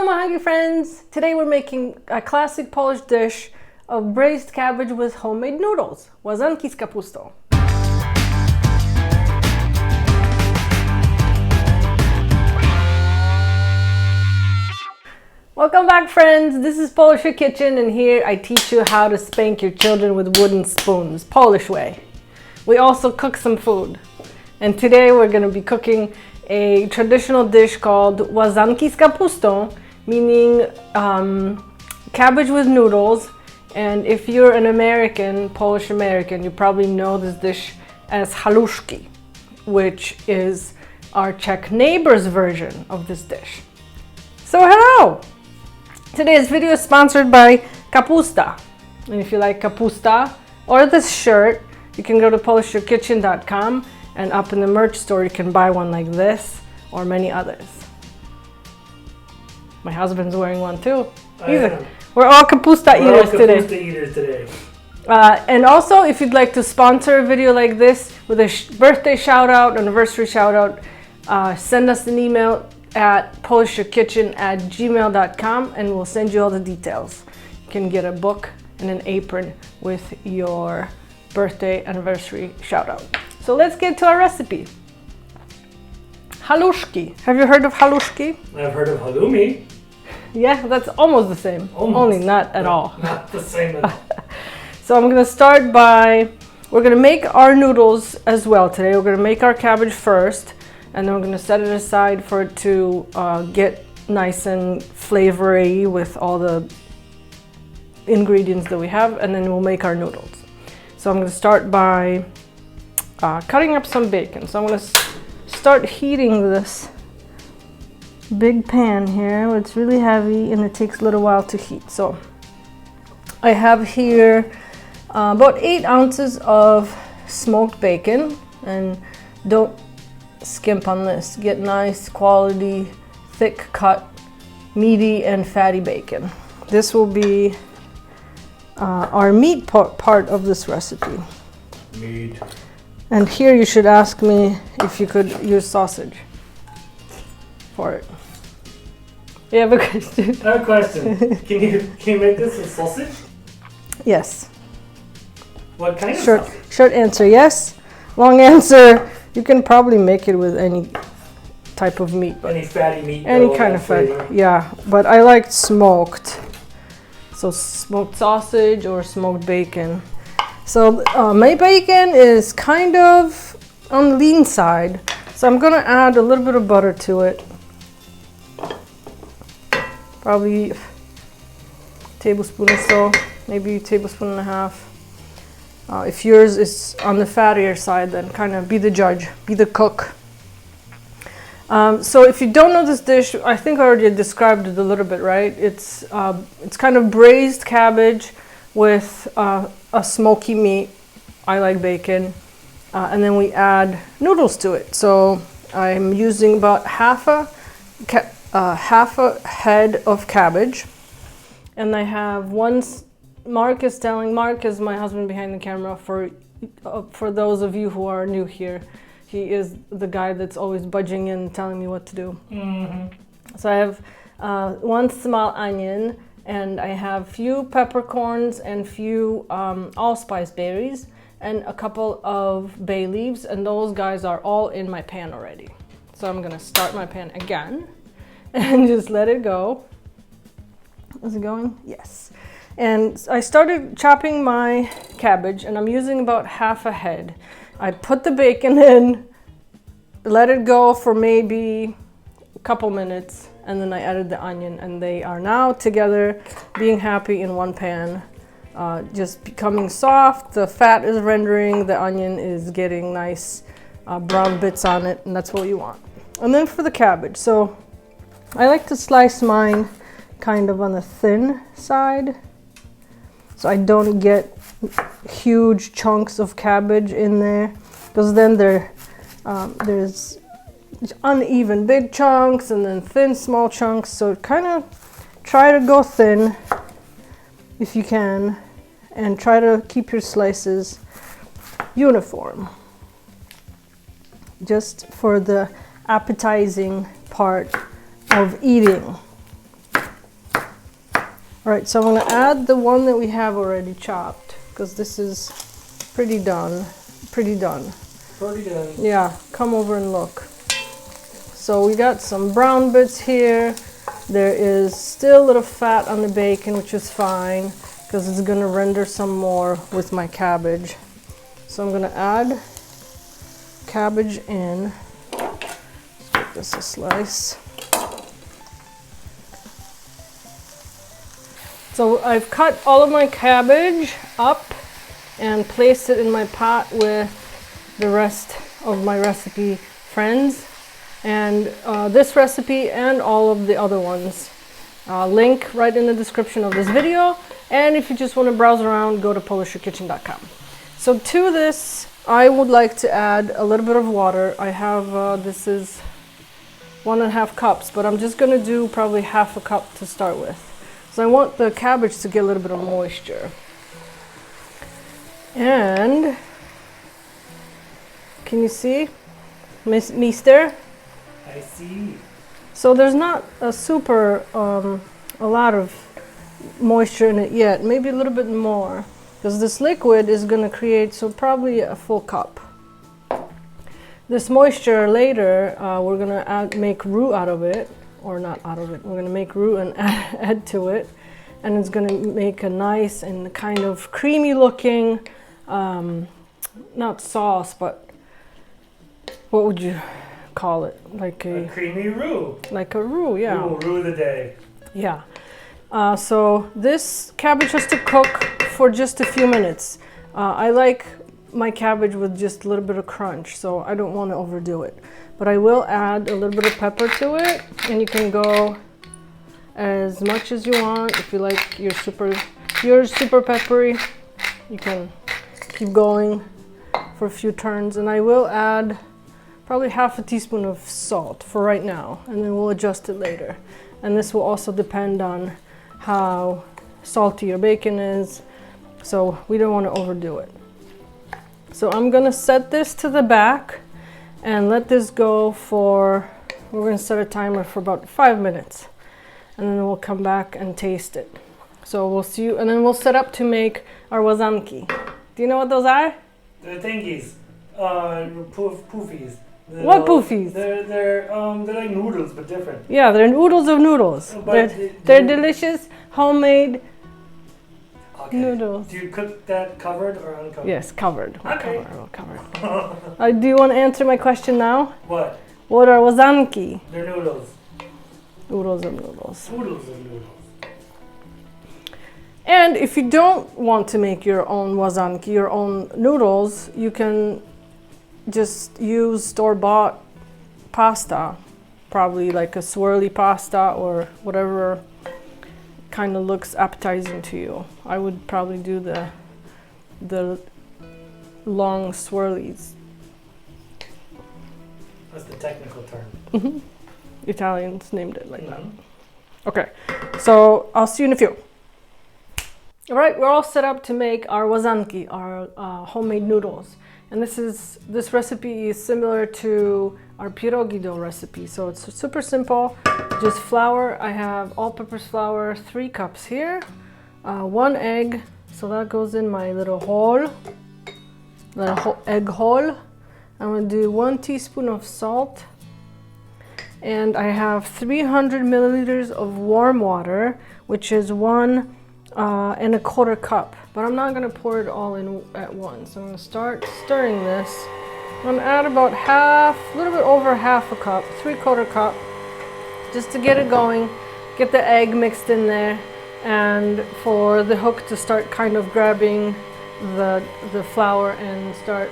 Hello, my hungry friends! Today we're making a classic Polish dish of braised cabbage with homemade noodles, Łazanki z kapustą. Welcome back, friends! This is Polish Kitchen, and here I teach you how to spank your children with wooden spoons, Polish way. We also cook some food. And today we're going to be cooking a traditional dish called Łazanki z kapustą, meaning cabbage with noodles. And if you're an American, Polish American, you probably know this dish as Halushki, which is our Czech neighbor's version of this dish. So hello! Today's video is sponsored by Kapusta. And if you like kapusta or this shirt, you can go to polishyourkitchen.com, and up in the merch store you can buy one like this or many others. My husband's wearing one too. We're all kapusta eaters today. And also, if you'd like to sponsor a video like this with a birthday shout out, anniversary shout out, send us an email at polishyourkitchen@gmail.com and we'll send you all the details. You can get a book and an apron with your birthday anniversary shout out. So let's get to our recipe. Halushki. Have you heard of halushki? I've heard of halloumi. Yeah, that's almost the same. Almost. Only not at all. Not the same at all. So I'm going to start by, we're going to make our noodles as well today. We're going to make our cabbage first, and then we're going to set it aside for it to get nice and flavory with all the ingredients that we have, and then we'll make our noodles. So I'm going to start by cutting up some bacon. So I'm going to start heating this big pan here. It's really heavy and it takes a little while to heat. So I have here about 8 ounces of smoked bacon, and don't skimp on this. Get nice quality, thick cut, meaty and fatty bacon. This will be our meat part of this recipe. Meat. And here you should ask me if you could use sausage for it. You have a question? I have a question. Can you make this with sausage? Yes. What kind of sausage? Short answer, yes. Long answer, you can probably make it with any type of meat. Any fatty meat? Any kind of fat, yeah. But I like smoked. So smoked sausage or smoked bacon. So my bacon is kind of on the lean side. So I'm gonna add a little bit of butter to it. Probably a tablespoon or so, maybe a tablespoon and a half. If yours is on the fattier side, then kind of be the judge, be the cook. So if you don't know this dish, I think I already described it a little bit, right? It's kind of braised cabbage with a smoky meat. I like bacon. And then we add noodles to it. So I'm using about half a head of cabbage. And I have Mark is my husband behind the camera, for those of you who are new here. He is the guy that's always budging in, telling me what to do. Mm-hmm. So I have 1 small onion, and I have few peppercorns and few allspice berries, and a couple of bay leaves, and those guys are all in my pan already. So I'm gonna start my pan again and just let it go. Is it going? Yes. And I started chopping my cabbage, and I'm using about half a head. I put the bacon in, let it go for maybe a couple minutes, and then I added the onion, and they are now together, being happy in one pan, just becoming soft. The fat is rendering, the onion is getting nice brown bits on it, and that's what you want. And then for the cabbage, so I like to slice mine kind of on the thin side, so I don't get huge chunks of cabbage in there, because then there's uneven big chunks and then thin small chunks. So kind of try to go thin if you can, and try to keep your slices uniform, just for the appetizing part of eating. All right, so I'm gonna add the one that we have already chopped because this is pretty done. Pretty done. Pretty done. Yeah, come over and look. So we got some brown bits here. There is still a little fat on the bacon, which is fine because it's gonna render some more with my cabbage. So I'm gonna add cabbage in. Let's make this a slice. So I've cut all of my cabbage up and placed it in my pot with the rest of my recipe friends. And this recipe and all of the other ones. Link right in the description of this video. And if you just want to browse around, go to PolishYourKitchen.com. So to this, I would like to add a little bit of water. I have, this is 1.5 cups, but I'm just going to do probably half a cup to start with. So I want the cabbage to get a little bit of moisture. And can you see, Mister? I see. So there's not a super, a lot of moisture in it yet, maybe a little bit more, because this liquid is going to create, so probably a full cup. This moisture later, we're going to make roux out of it. Or not out of it. We're going to make roux and add to it, and it's going to make a nice and kind of creamy looking, not sauce, but what would you call it? Like a creamy roux. Like a roux, yeah. Roux of the day. Yeah. So this cabbage has to cook for just a few minutes. I like my cabbage with just a little bit of crunch, so I don't want to overdo it. But I will add a little bit of pepper to it, and you can go as much as you want. If you like your super peppery, you can keep going for a few turns. And I will add probably half a teaspoon of salt for right now, and then we'll adjust it later. And this will also depend on how salty your bacon is, so we don't want to overdo it. So I'm gonna set this to the back and let this go for, we're going to set a timer for about 5 minutes, and then we'll come back and taste it. So we'll see you, and then we'll set up to make our Łazanki. Do you know what those are? They're thingies. Poofies. What poofies? They're like noodles, but different. Yeah, they're noodles of noodles. They're delicious, homemade noodles. Do you cook that covered or uncovered? Yes, covered. Okay. Covered. Do you want to answer my question now? What? What are Łazanki? They're noodles. Noodles of noodles. Noodles of noodles. And if you don't want to make your own Łazanki, your own noodles, you can just use store-bought pasta. Probably like a swirly pasta or whatever kind of looks appetizing to you. I would probably do the long swirlies. That's the technical term. Mm-hmm. Italians named it like that. Okay, so I'll see you in a few. All right, we're all set up to make our Łazanki, our homemade noodles. And this recipe is similar to our pierogi dough recipe. So it's super simple, just flour. I have all-purpose flour, 3 cups here, 1 egg. So that goes in my little hole, egg hole. I'm gonna do 1 teaspoon of salt. And I have 300 milliliters of warm water, which is 1 1/4 cup. But I'm not gonna pour it all in at once. I'm gonna start stirring this. I'm gonna add about a little bit over half a cup, 3/4 cup, just to get it going, get the egg mixed in there, and for the hook to start kind of grabbing the flour and start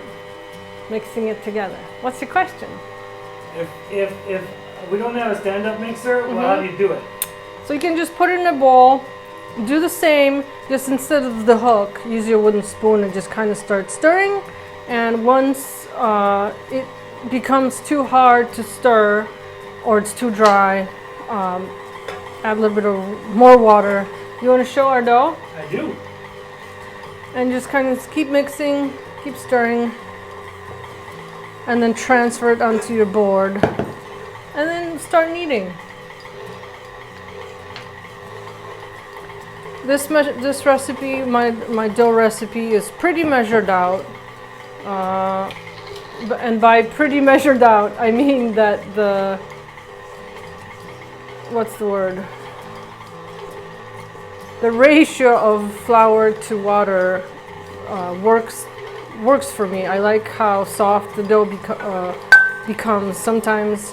mixing it together. What's your question? If we don't have a stand-up mixer, well, how do you do it? So you can just put it in a bowl, do the same, just instead of the hook, use your wooden spoon and just kind of start stirring. And once it becomes too hard to stir or it's too dry, add a little bit of more water. You want to show our dough? I do. And just kind of keep mixing, keep stirring, and then transfer it onto your board. And then start kneading. This recipe, my dough recipe, is pretty measured out. And by pretty measured out, I mean that what's the word? The ratio of flour to water works for me. I like how soft the dough becomes. Sometimes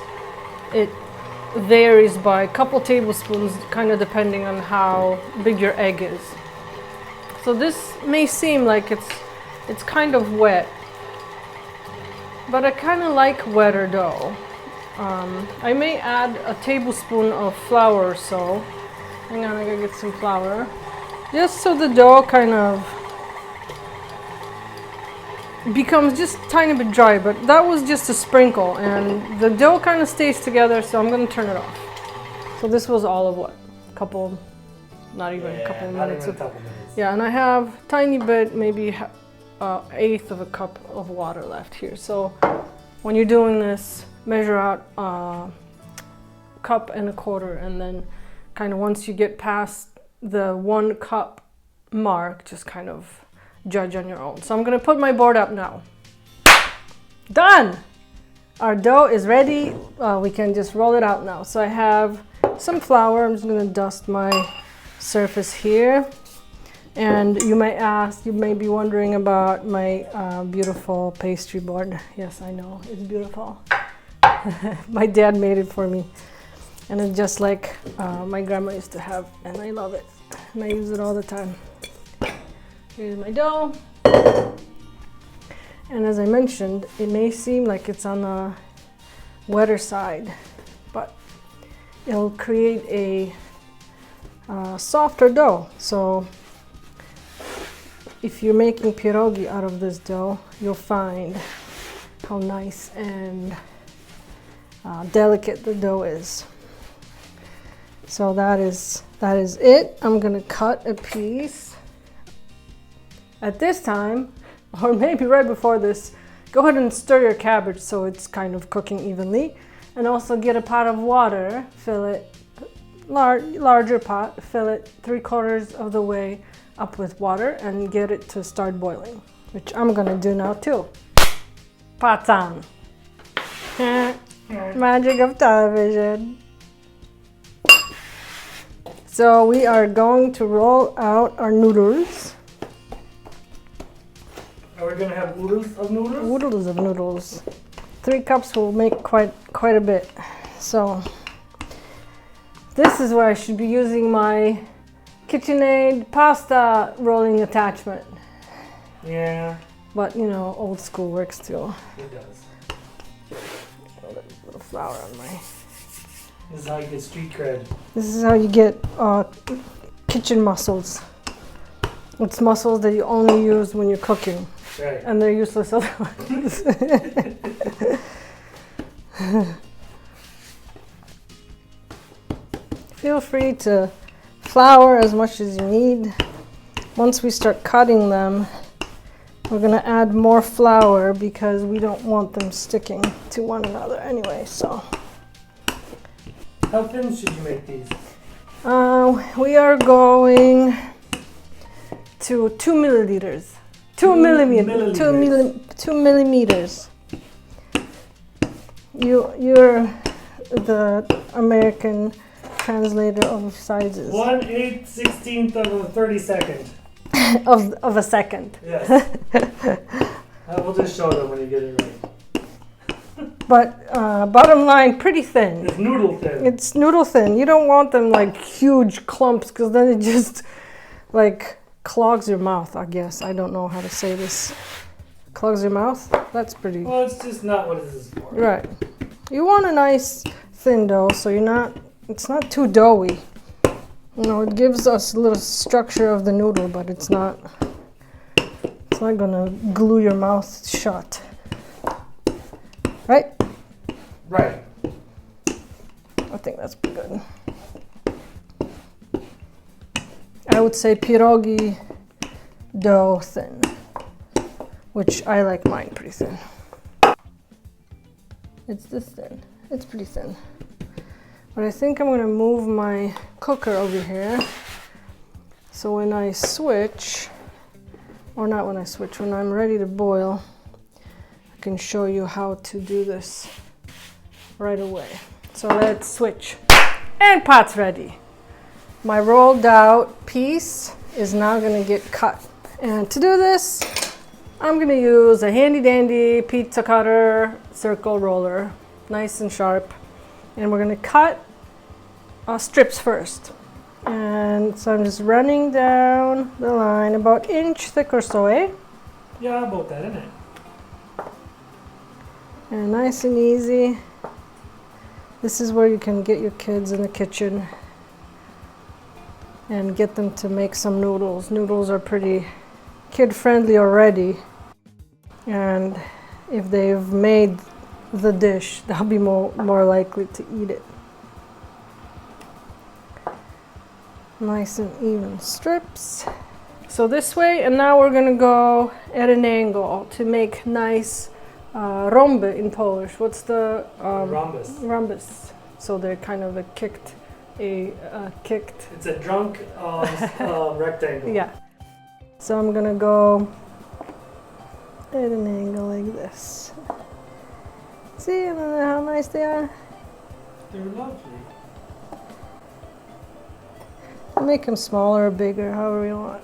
it varies by a couple tablespoons, kind of depending on how big your egg is. So this may seem like it's kind of wet, but I kind of like wetter dough. I may add a tablespoon of flour or so. Hang on, I gotta get some flour. Just so the dough kind of becomes just a tiny bit dry, but that was just a sprinkle, and the dough kind of stays together, so I'm gonna turn it off. So this was all of what? A couple, not even a couple of minutes. Yeah, and I have a tiny bit, maybe eighth of a cup of water left here. So when you're doing this, measure out a cup and a quarter, and then kind of once you get past the 1 cup mark, just kind of judge on your own. So I'm gonna put my board up now. Done! Our dough is ready. We can just roll it out now. So I have some flour. I'm just gonna dust my surface here. And you may be wondering about my beautiful pastry board. Yes, I know, it's beautiful. My dad made it for me. And it's just like my grandma used to have, and I love it. And I use it all the time. Here's my dough. And as I mentioned, it may seem like it's on the wetter side, but it'll create a softer dough. So if you're making pierogi out of this dough, you'll find how nice and delicate the dough is. So that is it. I'm gonna cut a piece. At this time, or maybe right before this, go ahead and stir your cabbage so it's kind of cooking evenly. And also get a pot of water, fill it, larger pot, fill it 3/4 of the way up with water and get it to start boiling, which I'm gonna do now too. Pot's on. Magic of television. So we are going to roll out our noodles. Are we gonna have oodles of noodles? Oodles of noodles. 3 cups will make quite a bit. So this is where I should be using my KitchenAid pasta rolling attachment. Yeah. But you know, old school works too. It does. A little flour on my. This is how you get street cred. This is how you get kitchen muscles. It's muscles that you only use when you're cooking. Right. And they're useless otherwise. Feel free to flour as much as you need. Once we start cutting them, we're gonna add more flour because we don't want them sticking to one another anyway, so. How thin should you make these? We are going to 2 milliliters. 2 millimeters. 2 millimeters. You're the American translator of sizes. 1/8 16th of a 32nd. of a second. Yes. We'll just show them when you get it right. But bottom line, pretty thin. It's noodle thin. It's noodle thin. You don't want them like huge clumps because then it just like clogs your mouth, I guess. I don't know how to say this. Clogs your mouth? That's pretty. Well, it's just not what this is for. Right. You want a nice thin dough so it's not too doughy. You know, it gives us a little structure of the noodle, but it's not gonna glue your mouth shut. Right? Right. I think that's pretty good. I would say pierogi dough thin, which I like mine pretty thin. It's this thin. It's pretty thin. But I think I'm gonna move my cooker over here So when I switch, or not when I switch, when I'm ready to boil, I can show you how to do this right away. So let's switch. And pot's ready. My rolled out piece is now gonna get cut. And to do this, I'm gonna use a handy dandy pizza cutter circle roller, nice and sharp. And we're gonna cut strips first. And so I'm just running down the line, about inch thick or so, eh? Yeah, about that, isn't it? And nice and easy. This is where you can get your kids in the kitchen and get them to make some noodles. Noodles are pretty kid-friendly already. And if they've made the dish, they'll be more likely to eat it. Nice and even strips. So this way, and now we're gonna go at an angle to make nice rhomby in Polish. What's the rhombus? Rhombus. So they're kind of a kicked. It's a drunk rectangle. Yeah. So I'm gonna go at an angle like this. See how nice they are? They're lovely. Make them smaller or bigger, however you want.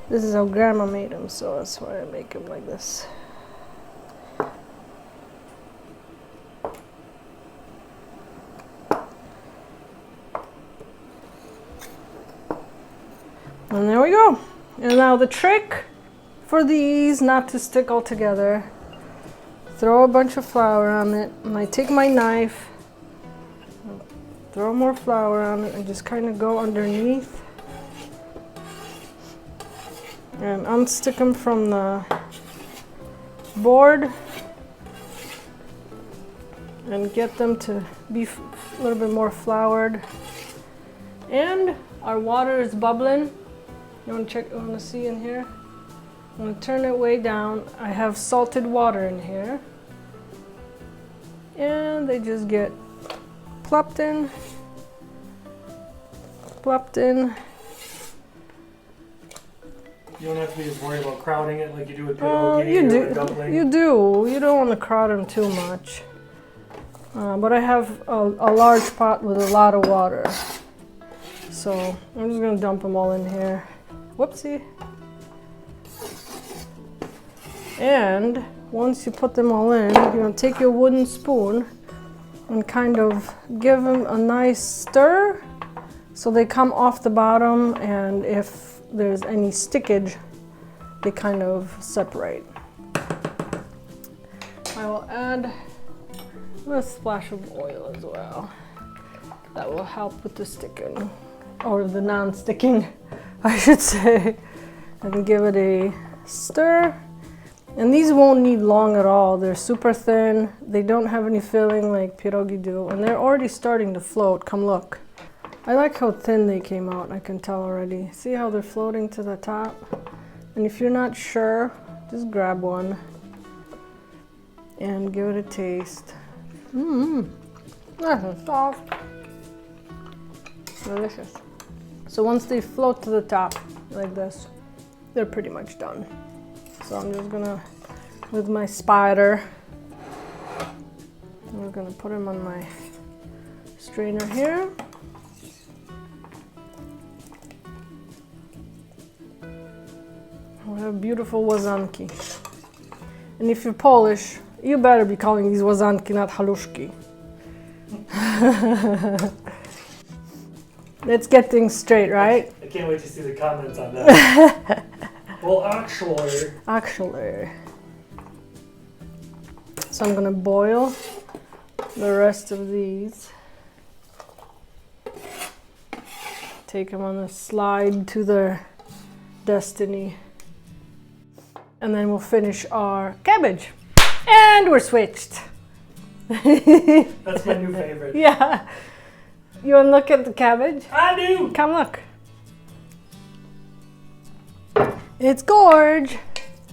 This is how Grandma made them, so that's why I make them like this. And there we go. And now the trick for these not to stick all together, throw a bunch of flour on it, and I take my knife, throw more flour on it, and just kind of go underneath and unstick them from the board and get them to be a little bit more floured. And our water is bubbling. You want to check? You want to see in here? I'm going to turn it way down. I have salted water in here, and they just get plopped in. You don't have to be as worried about crowding it like you do with pierogi or a dumpling. You do. You don't want to crowd them too much. But I have a large pot with a lot of water, so I'm just going to dump them all in here. Whoopsie. And once you put them all in, you're going to take your wooden spoon and kind of give them a nice stir so they come off the bottom, and if there's any stickage, they kind of separate. I will add a splash of oil as well. That will help with the sticking, or the non-sticking, I should say. And give it a stir. And these won't need long at all. They're super thin. They don't have any filling like pierogi do. And they're already starting to float. Come look. I like how thin they came out, I can tell already. See how they're floating to the top? And if you're not sure, just grab one and give it a taste. Nice and soft. Delicious. So once they float to the top like this, they're pretty much done. So I'm just gonna, with my spider, I'm gonna put them on my strainer here. We have beautiful Łazanki. And if you're Polish, you better be calling these Łazanki, not Halushki. Let's get things straight, right? I can't wait to see the comments on that. Well, actually. So I'm gonna boil the rest of these. Take them on a slide to their destiny. And then we'll finish our cabbage. And we're switched. That's my new favorite. Yeah. You wanna look at the cabbage? I do! Come look. It's gorge.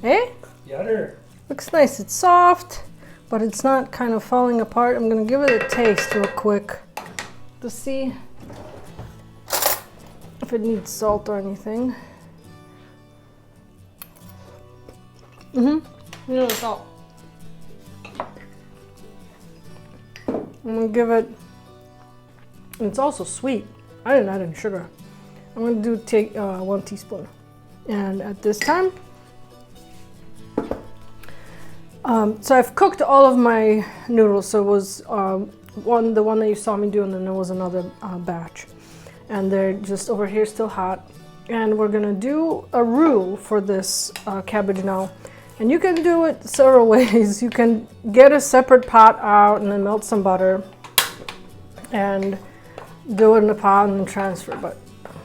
Eh? Yutter. Looks nice. It's soft, but it's not kind of falling apart. I'm gonna give it a taste real quick to see if it needs salt or anything. You know the salt. I'm gonna give it, and it's also sweet. I didn't add any sugar. I'm gonna take 1 teaspoon. And at this time, so I've cooked all of my noodles. So it was the one that you saw me do, and then there was another batch. And they're just over here still hot. And we're gonna do a roux for this cabbage now. And you can do it several ways. You can get a separate pot out and then melt some butter and do it in a pot and then transfer. But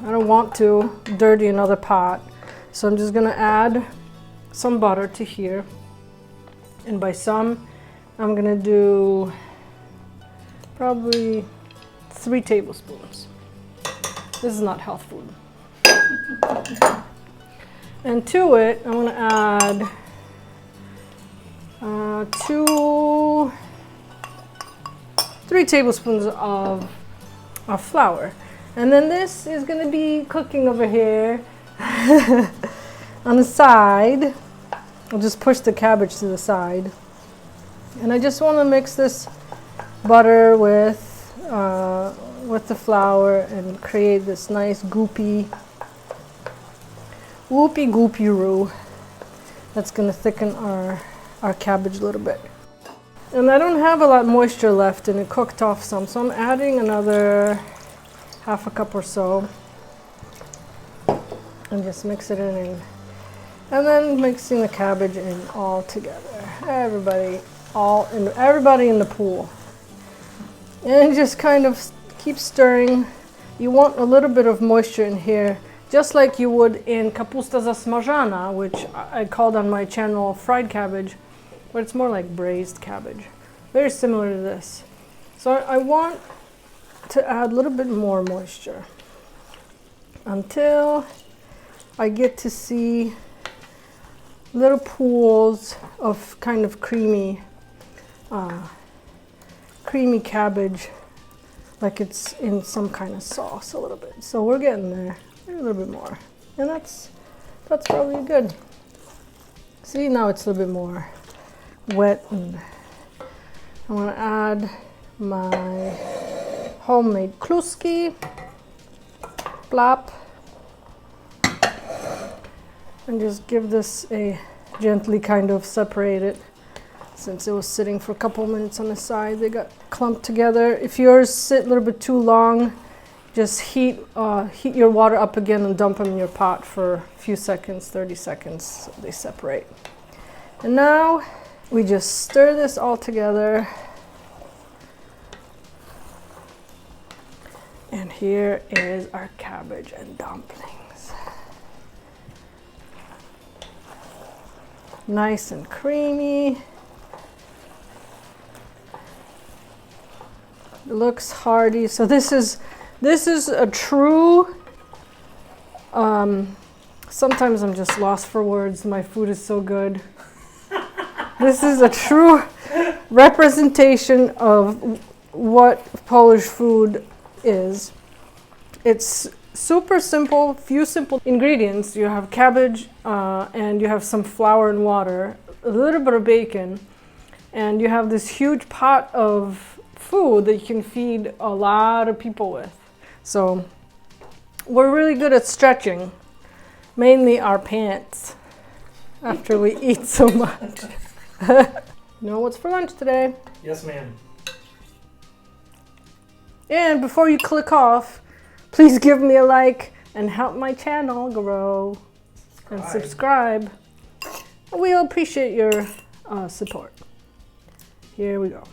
I don't want to dirty another pot. So I'm just gonna add some butter to here. And by some, I'm gonna do probably 3 tablespoons. This is not health food. And to it, I'm gonna add 3 tablespoons of flour. And then this is gonna be cooking over here on the side. I'll just push the cabbage to the side. And I just wanna mix this butter with the flour and create this nice goopy roux that's gonna thicken our cabbage a little bit. And I don't have a lot of moisture left and it cooked off some, so I'm adding another half a cup or so and just mix it in and then mixing the cabbage in all together. Everybody in the pool. And just kind of keep stirring. You want a little bit of moisture in here, just like you would in kapusta zasmażana, which I called on my channel fried cabbage, but it's more like braised cabbage. Very similar to this. So I want to add a little bit more moisture until I get to see little pools of kind of creamy cabbage, like it's in some kind of sauce a little bit. So we're getting there, maybe a little bit more. And that's probably good. See, now it's a little bit more wet, and I want to add my homemade kluski, plop, and just give this a gently kind of separate it. Since it was sitting for a couple minutes on the side, they got clumped together. If yours sit a little bit too long, just heat your water up again and dump them in your pot for a few seconds, 30 seconds, so they separate. And now we just stir this all together. And here is our cabbage and dumplings. Nice and creamy. It looks hearty. So this is a true, sometimes I'm just lost for words. My food is so good. This is a true representation of what Polish food is. It's super simple, few simple ingredients. You have cabbage and you have some flour and water, a little bit of bacon, and you have this huge pot of food that you can feed a lot of people with. So we're really good at stretching, mainly our pants, after we eat so much. You know what's for lunch today? Yes, ma'am. And before you click off, please give me a like and help my channel grow. And subscribe. We'll appreciate your support. Here we go.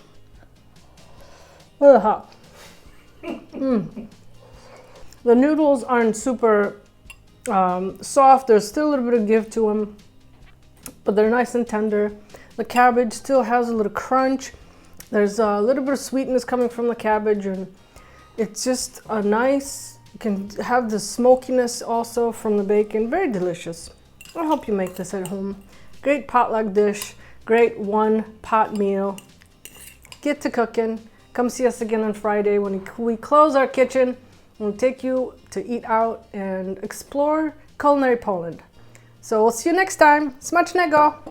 Hot. The noodles aren't super soft. There's still a little bit of give to them, but they're nice and tender. The cabbage still has a little crunch. There's a little bit of sweetness coming from the cabbage, and it's just a nice, you can have the smokiness also from the bacon. Very delicious. I hope you make this at home. Great potluck dish, great one pot meal. Get to cooking. Come see us again on Friday when we close our kitchen We'll take you to eat out and explore culinary Poland. So we'll see you next time. Smacznego!